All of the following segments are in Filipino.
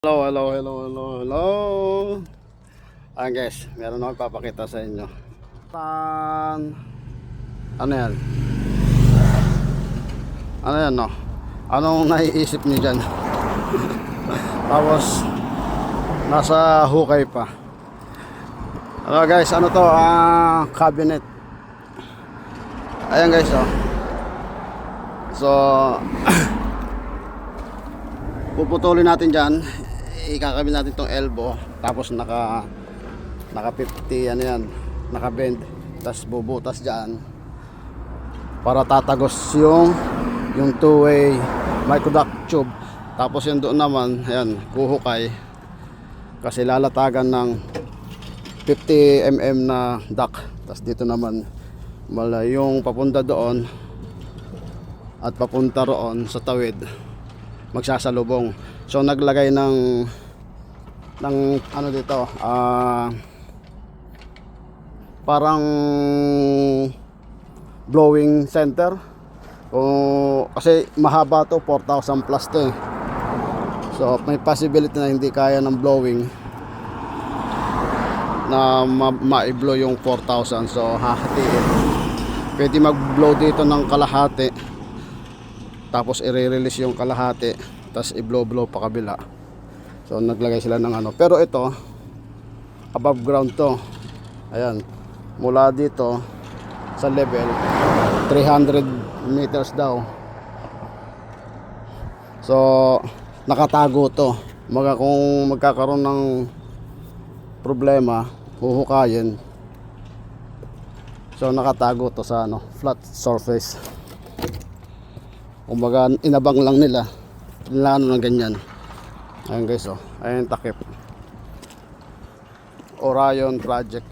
Hello, hello, hello, hello, hello. Ayan guys, meron ako papakita sa inyo. Ano yan? Ano yan, no? Anong naiisip niyo dyan? Tapos nasa hukay pa. Hello guys, ano to? Cabinet. Ayan guys, oh. So puputulin natin dyan, ikakabit natin tong elbow, tapos naka 50, ano yan, naka bend, tapos bubutas dyan para tatagos yung two-way microduct tube. Tapos yung doon naman, ayan, kuhukay kasi lalatagan ng 50 mm na duct. Tapos dito naman yung papunta doon at papunta roon sa tawid magsasalubong. So naglagay ng ano dito, parang blowing center. Kasi mahaba to, 4,000 plus to eh. So may possibility na hindi kaya ng blowing na ma-blow yung 4,000. So hahatiin. Pwede mag-blow dito ng kalahati, tapos i-release yung kalahati, tapos i-blow pa kabila. So naglagay sila ng ano, pero ito above ground to. Ayan, mula dito sa level 300 meters daw. So nakatago to. Kung magkakaroon ng problema, huhukayin. So nakatago to sa ano, flat surface. Kumbaga inabang lang nila ng ganyan. Ayan guys, oh. Ayan takip Orion project.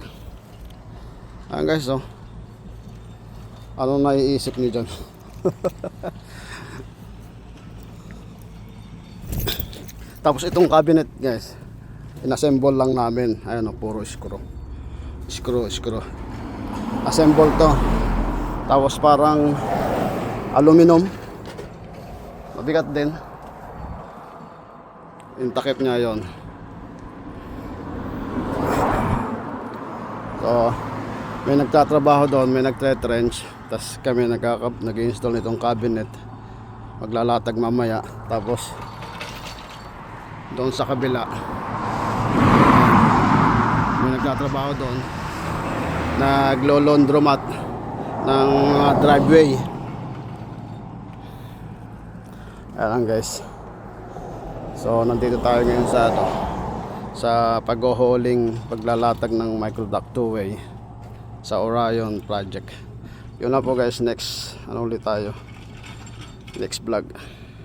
Ayan guys, oh. Anong naiisip niyo dyan? Tapos itong cabinet guys, inassemble lang namin. Ayan, oh, puro screw. Assemble to. Tapos parang aluminum, mabigat din yung takip niya yon. So may nagtatrabaho doon, may nagtre-trench, tapos kami nag-install nitong cabinet, maglalatag mamaya. Tapos doon sa kabila may nagtatrabaho doon, naglo-laundromat ng driveway. Ayan guys. So nandito tayo ngayon sa pag-hauling, paglalatag ng microduct two-way sa Orion project. Yun na po guys, next ano ulit tayo, next vlog.